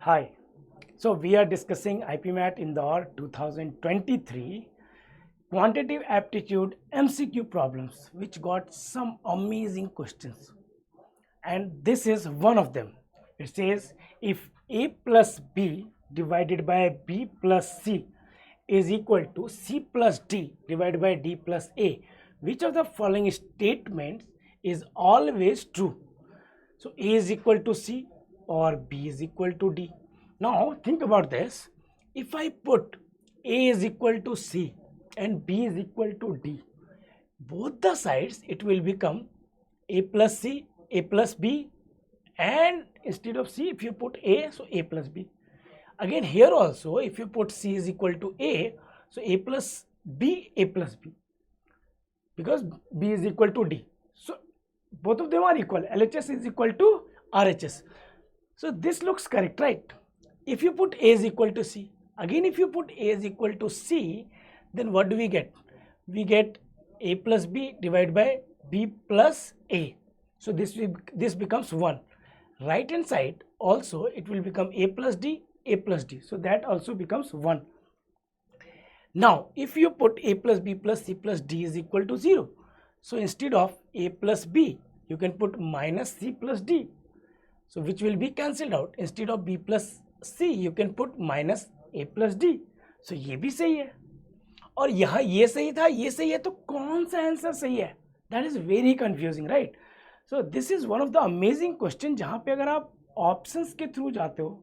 Hi. So we are discussing IPMAT Indore 2023 quantitative aptitude MCQ problems which got some amazing questions. And this is one of them. It says if A plus B divided by B plus C is equal to C plus D divided by D plus A, which of the following statements is always true? So A is equal to C or B is equal to D. Now think about this. If I put A is equal to C and B is equal to D, both the sides it will become A plus C, A plus B, and instead of C if you put A, so A plus B. Again here also if you put C is equal to A, so A plus B, A plus B, because B is equal to D. So both of them are equal. LHS is equal to RHS. So this looks correct, right? If you put A is equal to C, again if you put A is equal to C, then what do we get? We get A plus B divided by B plus A. So this becomes 1. Right hand side also it will become A plus D, A plus D. So that also becomes 1. Now if you put A plus B plus C plus D is equal to 0. So instead of A plus B, you can put minus C plus D. So which will be cancelled out. Instead of B plus C, you can put minus A plus D. So ये भी सही है. और यहाँ ये सही था, ये सही है, तो कौन सा आंसर सही है? That is very confusing, right? So this is one of the amazing question जहाँ पे अगर आप ऑप्शंस के थ्रू जाते हो,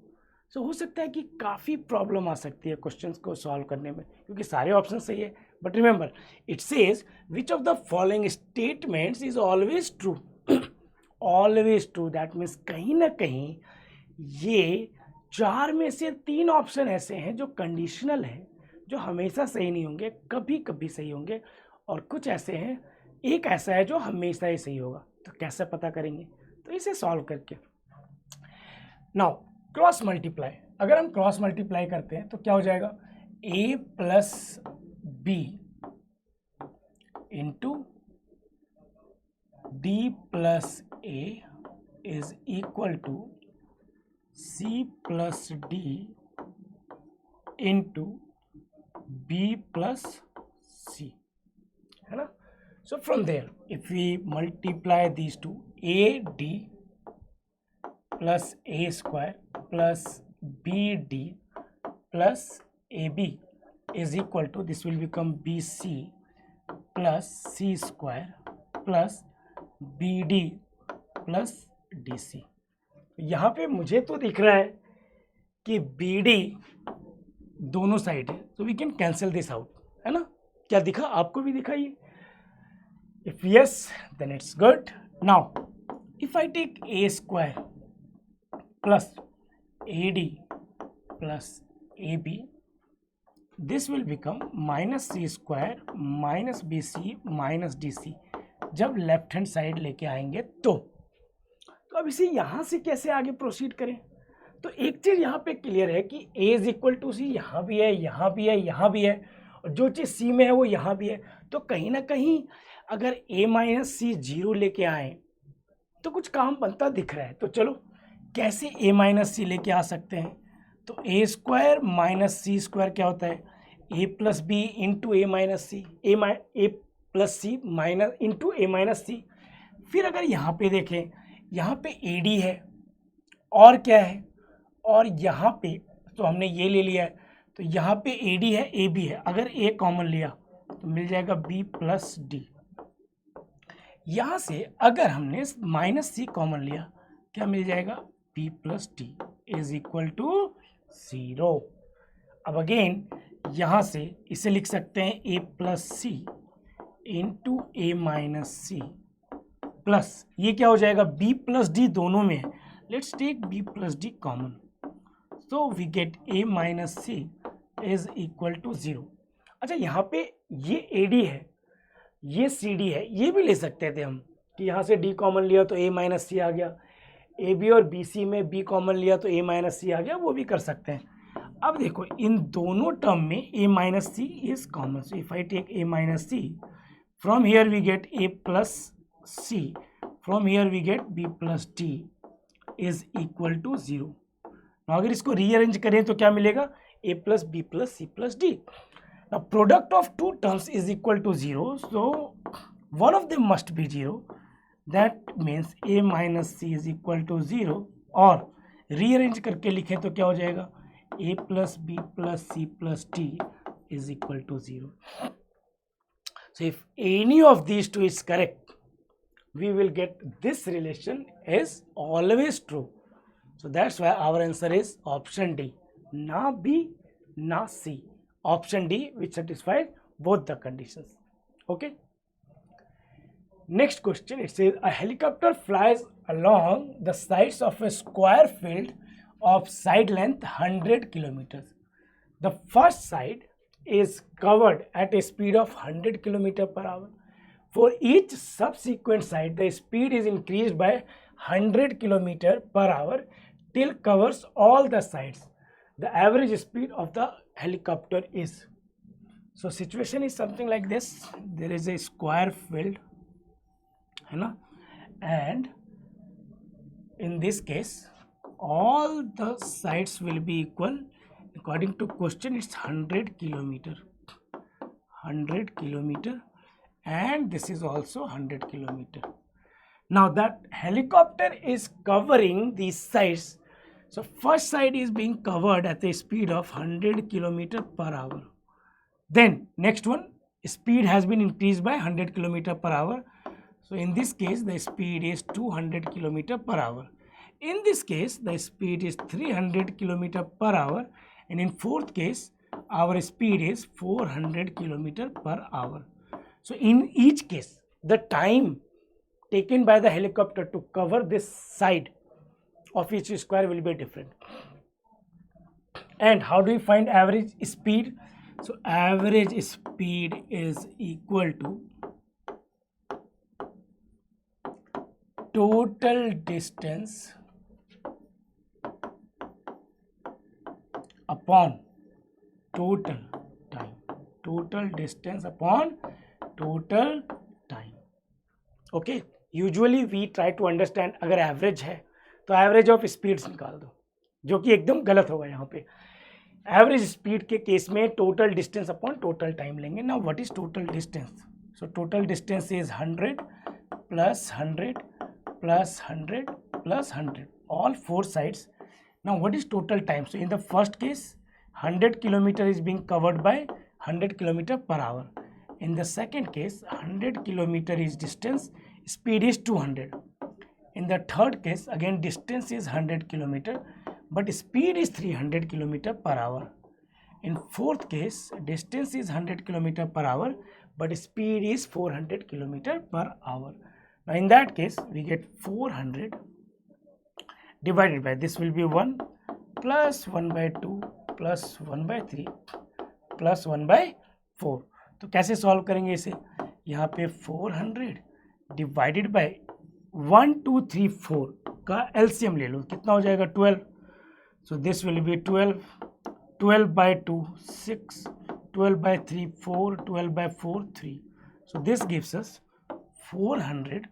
so हो सकता है कि काफ़ी प्रॉब्लम आ सकती है क्वेश्चंस को सॉल्व करने में, क्योंकि सारे ऑप्शन सही है. But remember it says which of the following statements is always true. Always true, that means कहीं ना कहीं ये 4 में से 3 ऑप्शन ऐसे हैं जो कंडीशनल हैं, जो हमेशा सही नहीं होंगे, कभी कभी सही होंगे, और कुछ ऐसे हैं, एक ऐसा है जो हमेशा ही सही होगा. तो कैसे पता करेंगे? तो इसे सॉल्व करके. नाउ क्रॉस मल्टीप्लाई, अगर हम क्रॉस मल्टीप्लाई करते हैं तो क्या हो जाएगा? A plus B into D plus A is equal to C plus D into B plus C, है ना? So from there, if we multiply these two, AD plus A square plus BD plus AB is equal to, this will become BC plus C square plus BD plus DC. यहाँ पे मुझे तो दिख रहा है कि BD दोनों side है, so we can cancel this out, है ना? क्या दिखा? आपको भी दिखा ये? If yes, then it's good. Now, if I take A square plus AD plus AB, this will become minus C square minus BC minus DC. जब left hand side लेके आएंगे तो अब इसे यहाँ से कैसे आगे प्रोसीड करें? तो एक चीज़ यहाँ पे क्लियर है कि A इज इक्वल टू सी यहाँ भी है, यहाँ भी है, यहाँ भी है, और जो चीज़ C में है वो यहाँ भी है. तो कहीं ना कहीं अगर A माइनस सी 0 लेके आए तो कुछ काम बनता दिख रहा है. तो चलो कैसे A माइनस सी लेके आ सकते हैं? तो A square minus C square क्या होता है? A plus B into A minus C, A plus C minus into A minus C. फिर अगर यहाँ पे देखें, यहाँ पे AD है और क्या है, और यहाँ पे तो हमने ये ले लिया है, तो यहाँ पे AD है, AB है. अगर A कॉमन लिया तो मिल जाएगा B प्लस डी. यहाँ से अगर हमने माइनस सी कॉमन लिया, क्या मिल जाएगा? B plus D is equal to 0. अब अगेन यहाँ से इसे लिख सकते हैं A plus C into A minus C plus, ये क्या हो जाएगा? B प्लस डी दोनों में है. Let's take B plus D common, so we get A minus C is equal to 0. अच्छा, यहाँ पे ये AD है, ये CD है, ये भी ले सकते थे हम कि यहाँ से D कॉमन लिया तो A माइनस सी आ गया, AB और BC में B कॉमन लिया तो A माइनस सी आ गया, वो भी कर सकते हैं. अब देखो इन दोनों टर्म में A minus C is common, so if I take A minus C, from here we get A plus C, from here we get B plus D, is equal to 0। अगर इसको रीअरेंज करें तो क्या मिलेगा, a plus B plus C plus D. Now product of two terms is equal to 0, so one of them must be 0. That means a minus c is equal to 0, और rearrange करके लिखें तो क्या हो जाएगा, a plus b plus c plus d is equal to 0. So if any of these two is correct, we will get this relation is always true. So that's why our answer is option D, na B, na C. Option D, which satisfies both the conditions. Okay. Next question, it says a helicopter flies along the sides of a square field of side length 100 kilometers. The first side is covered at a speed of 100 kilometer per hour. For each subsequent side, the speed is increased by 100 kilometer per hour till covers all the sides. The average speed of the helicopter is. So situation is something like this. There is a square field, है ना, and in this case all the sides will be equal. According to question, it's 100 kilometer, 100 kilometer, and this is also 100 kilometer. Now that helicopter is covering these sides. So first side is being covered at a speed of 100 kilometer per hour. Then next one, speed has been increased by 100 kilometer per hour. So in this case, the speed is 200 kilometer per hour. In this case, the speed is 300 kilometer per hour. And in fourth case, our speed is 400 kilometer per hour. So in each case, the time taken by the helicopter to cover this side of each square will be different. And how do we find average speed? So average speed is equal to total distance upon total time. Total distance upon total time. Okay, usually we try to understand, अगर average है तो average of speeds निकाल दो, जो कि एकदम गलत होगा यहाँ पे। एवरेज स्पीड के केस में total distance upon total time लेंगे। ना what is total distance? So total distance is 100 plus 100 plus 100 plus 100, all four sides. Now what is total time? So in the first case 100 kilometer is being covered by 100 kilometer per hour. In the second case 100 kilometer is distance, speed is 200. In the third case again distance is 100 kilometer but speed is 300 kilometer per hour. In fourth case distance is 100 kilometer per hour but speed is 400 kilometer per hour. Now in that case we get 400 divided by, this will be 1 plus 1 by 2 plus 1 by 3 plus 1 by 4. तो कैसे solve करेंगे इसे? यहाँ पे 400 divided by 1 2 3 4 का LCM ले लो, कितना हो जाएगा? 12. So this will be 12, 12 by 2 6, 12 by 3 4, 12 by 4 3. So this gives us 400.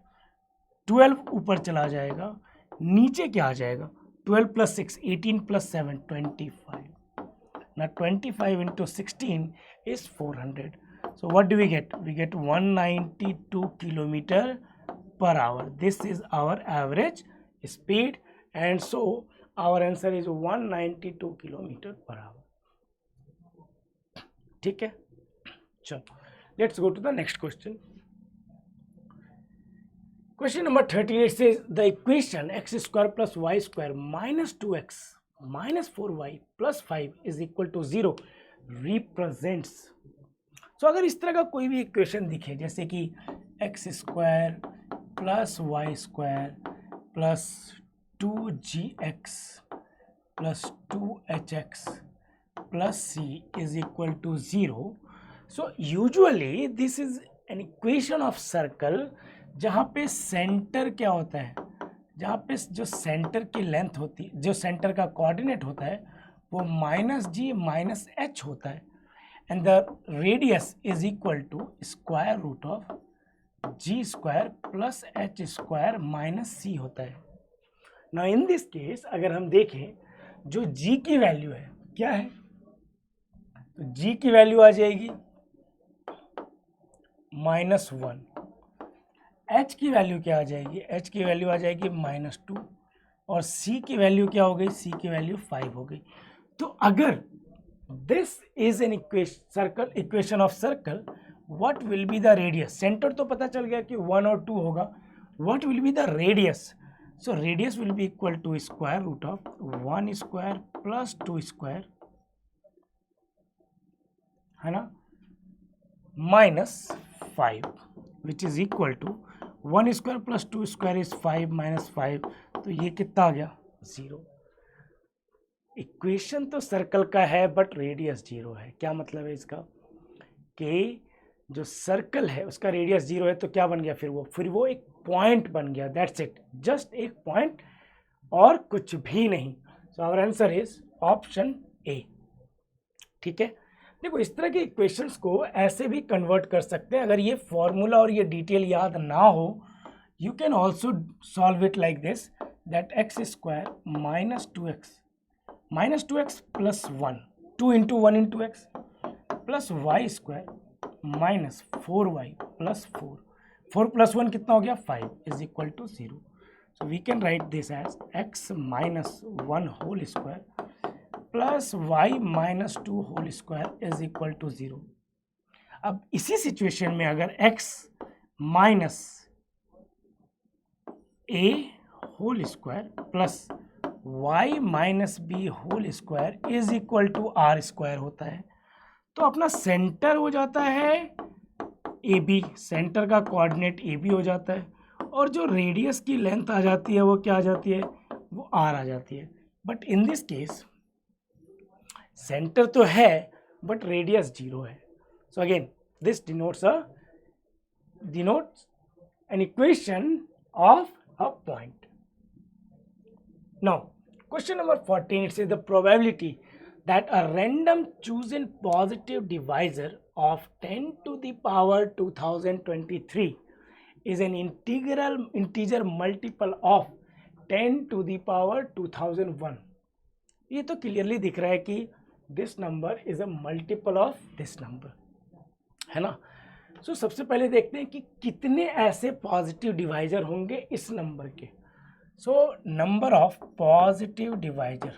12 ऊपर चला जाएगा, नीचे क्या आ जाएगा? 12 plus 6 18 plus 7 25. Now 25 into 16 is 400. So what do we get? We get 192 kilometer per hour. This is our average speed, and so our answer is 192 kilometer per hour. ठीक है, चलो let's go to the next question. Question number 13, it says the equation x square plus y square minus 2x minus 4y plus 5 is equal to 0 represents. So अगर इस तरह का कोई भी equation दिखे, जैसे कि x square plus Y square plus 2gx plus 2hx plus c is equal to 0. So usually this is an equation of circle जहाँ पे सेंटर क्या होता है, जहाँ पे जो सेंटर की लेंथ होती है, जो सेंटर का कोऑर्डिनेट होता है वो माइनस जी माइनस एच होता है, and the radius is equal to square root of G square plus H square minus C होता है. नाउ इन दिस केस अगर हम देखें जो g की वैल्यू है क्या है, तो g की वैल्यू आ जाएगी -1, h की वैल्यू क्या आ जाएगी, h की वैल्यू आ जाएगी -2 और c की वैल्यू क्या हो गई, c की वैल्यू 5 हो गई। तो अगर this is an equation of circle, what will be the radius, centre तो पता चल गया कि 1 और 2 होगा, what will be the radius, so radius will be equal to square root of 1 square plus 2 square, है ना, -5 which is equal to 1 square plus 2 square is 5 -5, तो ये कितना आ गया 0। इक्वेशन तो सर्कल का है बट रेडियस 0 है। क्या मतलब है इसका कि जो सर्कल है उसका रेडियस 0 है, तो क्या बन गया फिर वो एक पॉइंट बन गया, दैट्स इट, जस्ट एक पॉइंट और कुछ भी नहीं। So our answer is option A. ठीक है, देखो इस तरह के इक्वेशंस को ऐसे भी कन्वर्ट कर सकते हैं। अगर ये फॉर्मूला और ये डिटेल याद ना हो, you can also solve it like this, that X square -2x plus 1, 2 into 1 into X plus Y square -4y plus 4 plus 1 कितना हो गया 5 is equal to 0। So we can write this as x -1 whole square plus y -2 whole square is equal to 0। अब इसी situation में अगर x minus a whole square plus y minus B whole square is equal to R square होता है, तो अपना centre हो जाता है ए बी, सेंटर का कोऑर्डिनेट ए बी हो जाता है, और जो रेडियस की लेंथ आ जाती है वो क्या आ जाती है, वो आर आ जाती है। But in this case centre तो है बट रेडियस 0 है। So again this denotes N equation of a point. Now, question number 14, it says the probability that a random chosen positive divisor of 10 to the power 2023 is an integer multiple of 10 to the power 2001. ये तो clearly दिख रहा है कि this number is a multiple of this number, है ना। सो सबसे पहले देखते हैं कि कितने ऐसे पॉजिटिव डिवाइजर होंगे इस नंबर के। So number of positive divisor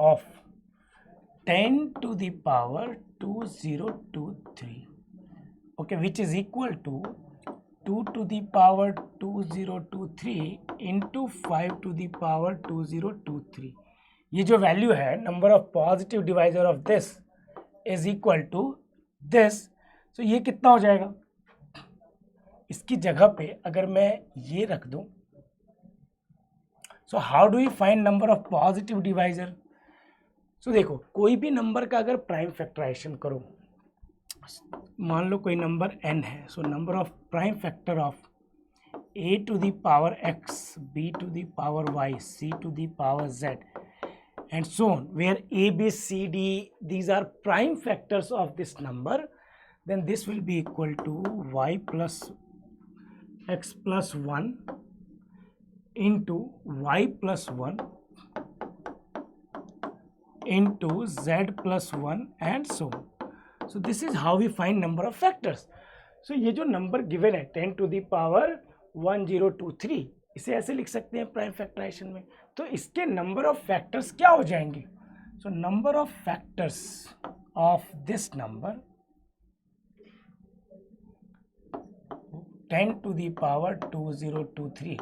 of 10 to the power 2023, okay, which is equal to 2 to the power 2023 into 5 to the power 2023। ये जो वैल्यू है number of positive divisor of this is equal to this. So ये कितना हो जाएगा, इसकी जगह पे अगर मैं ये रख दूं, so how do you find number of positive divisor. So देखो कोई भी नंबर का अगर प्राइम फैक्टराइजेशन करो, मान लो कोई नंबर n है, सो number of prime factor of a to the power x, b to the power y, c to the power z and so on, where a, b, c, d these are prime factors of this number, then this will be equal to y plus x plus 1 into y plus 1 into z plus 1 and so on. So this is how we find number of factors. So ये जो number given है 10 to the power 1023, इसे ऐसे लिख सकते हैं prime factorisation में, तो इसके नंबर ऑफ फैक्टर्स क्या हो जाएंगे। So number of factors of this number 10 to the power 2023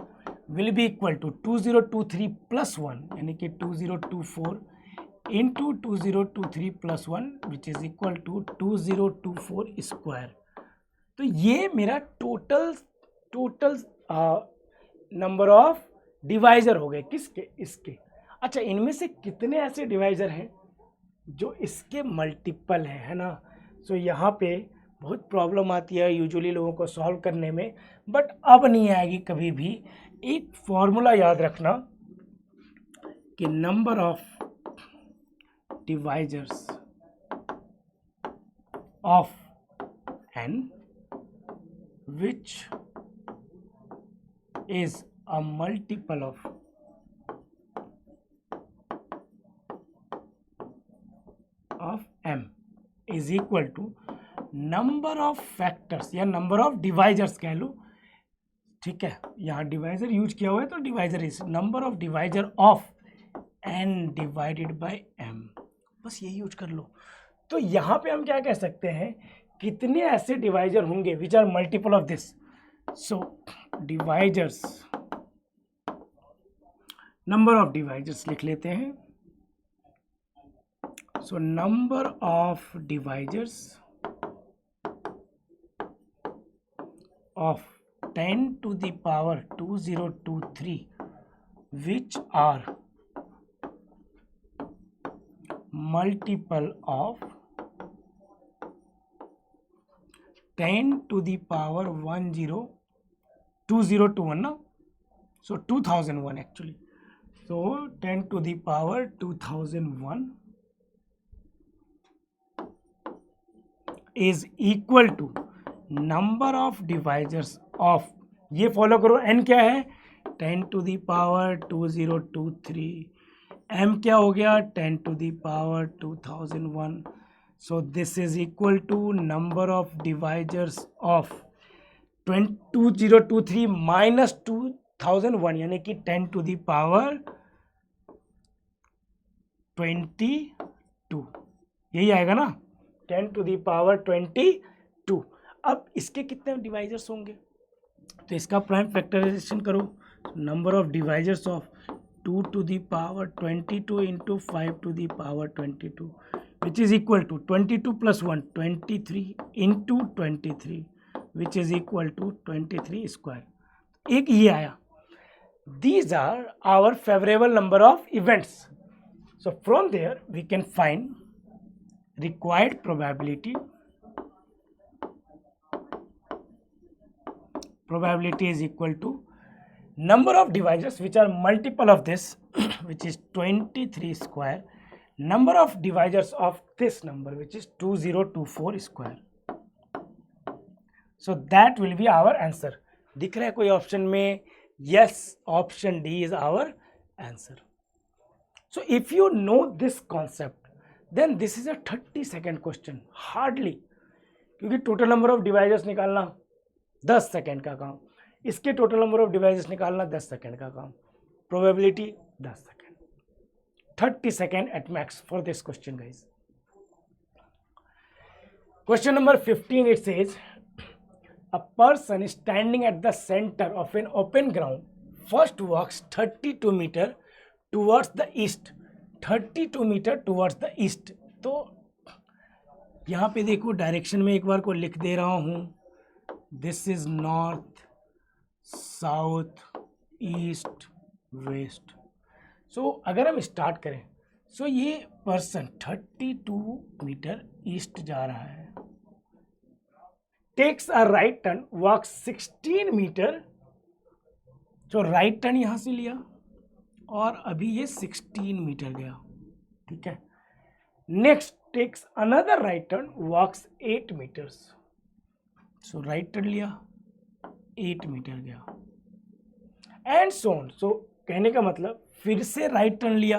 will be equal to 2023 plus 1 यानी कि 2024 into 2023 plus 1 which is equal to 2024 square. तो ये मेरा टोटल नंबर ऑफ डिवाइजर हो गए किसके, इसके। अच्छा, इनमें से कितने ऐसे डिवाइजर हैं जो इसके मल्टीपल हैं, है ना। सो यहाँ पे बहुत प्रॉब्लम आती है यूजुअली लोगों को सॉल्व करने में, बट अब नहीं आएगी कभी भी। एक फॉर्मूला याद रखना कि number of divisors of n which is a multiple of m is equal to number of factors या number of divisors कह लो, ठीक है, यहाँ डिवाइजर यूज किया हुआ है तो divisor is number of divisor of n divided by m, बस यही यूज कर लो। तो यहाँ पे हम क्या कह सकते हैं, कितने ऐसे डिवाइजर होंगे which are multiple of this. So divisors, number of divisors लिख लेते हैं। So number of divisors of 10 to the power 2023 which are multiple of 10 to the power 2021 ना, so 2001 actually, so 10 to the power 2001 is equal to number of divisors of, ये follow करो, n क्या है 10 to the power 2023, m क्या हो गया 10 to the power 2001, so this is equal to number of divisors of 2023 minus 2001 यानी कि 10 to the power 22, यही आएगा ना 10 to the power 22। अब इसके कितने डिवाइजर्स होंगे, तो इसका प्राइम फैक्टराइजेशन करो, number of divisors of 2 to the power 22 into 5 to the power 22 which is equal to 22 plus 1 23 into 23 which is equal to 23 square, एक ये आया। These are our favorable number of events, so from there we can find required probability is equal to number of divisors which are multiple of this which is 23 square, number of divisors of this number which is 2024 square, so that will be our answer। दिख रहा है कोई option में, yes, option D is our answer। So if you know this concept then this is a 30-second question hardly, क्योंकि total number of divisors निकालना 10 second का काम, इसके टोटल नंबर ऑफ डिवाइसेस निकालना 10 सेकेंड का काम, probability 10 second, 30 second at max for this question guys. Question number 15 it says a person standing at the centre of an open ground first walks 32 metre towards the east, 32 metre towards the east. तो यहाँ पे देखो direction में एक बार को लिख दे रहा हूँ, this is north south east west. So अगर हम स्टार्ट करें, सो ये पर्सन 32 मीटर ईस्ट जा रहा है, takes a right turn, walk 16 metre, तो राइट टर्न यहां से लिया और अभी ये 16 मीटर गया, ठीक है। Next takes another right turn, walks 8 metres, so right turn लिया 8 मीटर गया एंड सो ऑन। सो कहने का मतलब फिर से राइट टर्न लिया,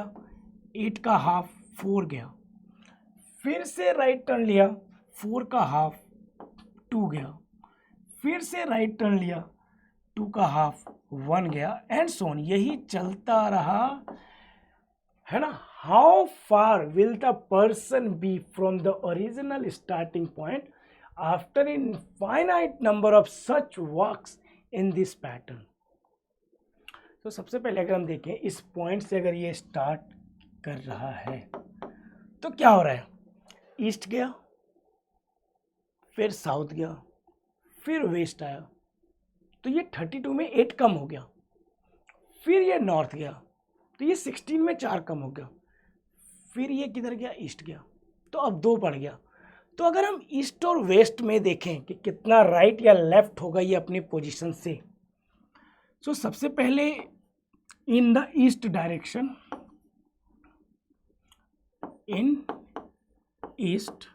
8 का हाफ 4 गया, फिर से राइट टर्न लिया, 4 का हाफ 2 गया, फिर से राइट टर्न लिया, 2 का हाफ 1 गया एंड सो ऑन, यही चलता रहा है ना। How far will the person be from the original starting point after infinite number of such walks in this pattern. तो सबसे पहले अगर हम देखें इस पॉइंट से अगर ये स्टार्ट कर रहा है तो क्या हो रहा है, ईस्ट गया, फिर साउथ गया, फिर वेस्ट आया, तो ये 32 में 8 कम हो गया, फिर ये नॉर्थ गया, तो ये 16 में 4 कम हो गया, फिर ये किधर गया, ईस्ट गया, तो अब 2 बढ़ गया। तो अगर हम ईस्ट और वेस्ट में देखें कि कितना राइट या लेफ्ट होगा ये अपनी पोजीशन से, तो सबसे पहले in the east direction, in east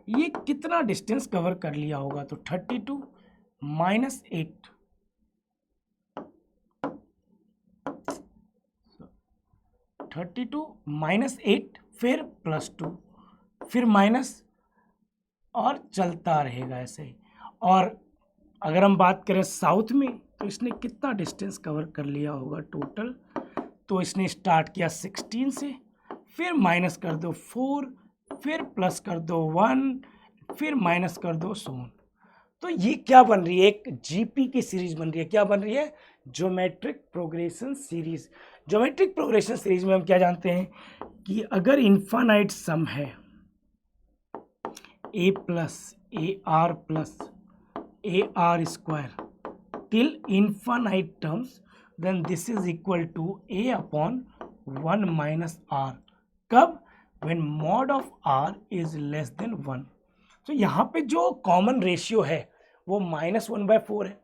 ये कितना डिस्टेंस कवर कर लिया होगा, तो 32 माइनस 8, 32 माइनस 8, फिर प्लस 2, फिर माइनस, और चलता रहेगा ऐसे ही। और अगर हम बात करें साउथ में, तो इसने कितना डिस्टेंस कवर कर लिया होगा टोटल, तो इसने स्टार्ट किया 16 से, फिर माइनस कर दो 4, फिर प्लस कर दो 1, फिर माइनस कर दो सोन। तो ये क्या बन रही है, एक जीपी की सीरीज बन रही है। क्या बन रही है, geometric progression series. Geometric progression series में हम क्या जानते हैं कि अगर इन्फानाइट सम है a plus A R square till infinite terms, then this is equal to a upon 1 minus R. कब, when mod of r is less than 1। तो यहाँ पे जो कॉमन रेशियो है वो -1/4 है।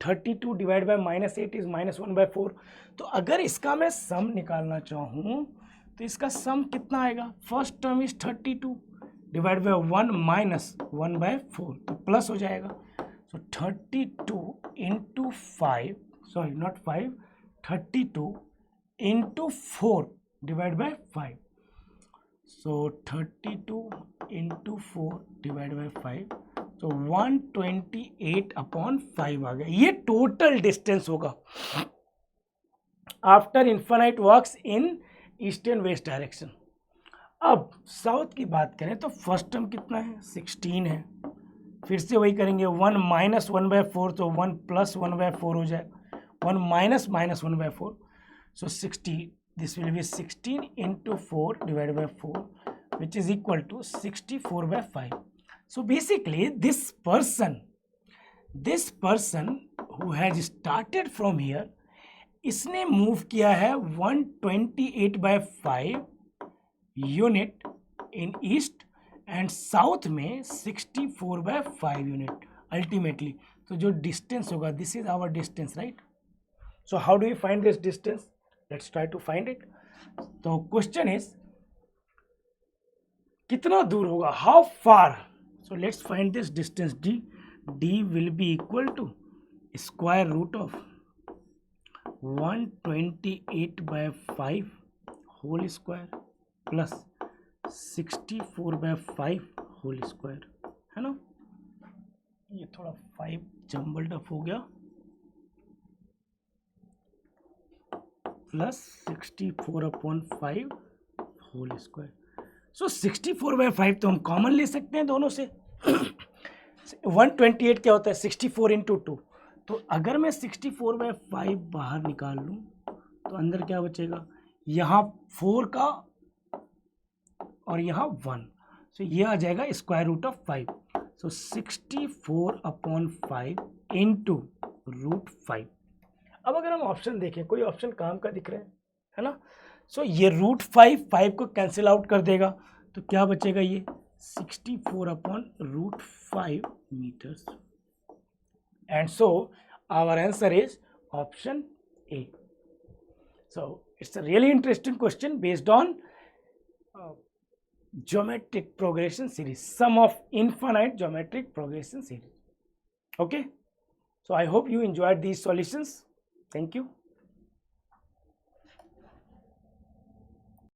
32 डिवाइड बाय -8 इज -1/4। तो अगर इसका मैं सम निकालना चाहूँ तो इसका सम कितना आएगा, first term is 32 divide by 1 minus 1/4, तो प्लस हो जाएगा। सो 32 into 5, sorry not 5, 32 into 4 divide by 5। So 32 into 4 divide by 5, तो 128 अपॉन 5 आ गया। ये टोटल डिस्टेंस होगा after infinite works in east and west direction. अब साउथ की बात करें तो फर्स्ट टर्म कितना है, 16 है। फिर से वही करेंगे, 1 माइनस 1/4, तो 1 प्लस 1/4 हो जाएगा, 1 minus minus 1/4, so 60, this will B 16 into 4 divide by 4, which is equal to 64/5. So basically this person who has started from here, इसने मूव किया है 128/5 unit in east and south में 64/5 यूनिट अल्टीमेटली। तो जो distance होगा, this is our distance, right. So how do you find this distance, let's try to find it. तो question is कितना दूर होगा, how far. So let's find this distance d will be equal to square root of 128/5 whole square plus 64/5 whole square, है ना। ये थोड़ा 5 jumbled up हो गया, प्लस 64/5 होल स्क्वायर। सो 64/5 तो हम कॉमन ले सकते हैं दोनों से। 128 क्या होता है, 64 इंटू 2। तो अगर मैं 64/5 बाहर निकाल लूँ तो अंदर क्या बचेगा, यहाँ 4 का और यहाँ 1, सो ये आ जाएगा square root of 5। So 64/5 into root 5। अब अगर हम ऑप्शन देखें, कोई ऑप्शन काम का दिख रहा है ना। सो ये रूट 5 को कैंसिल आउट कर देगा, तो क्या बचेगा, ये 64/√5 meters, and so our answer is option A. So it's a really interesting question based on geometric progression series, sum of infinite geometric progression series. Okay, so I hope you enjoyed these solutions. Thank you.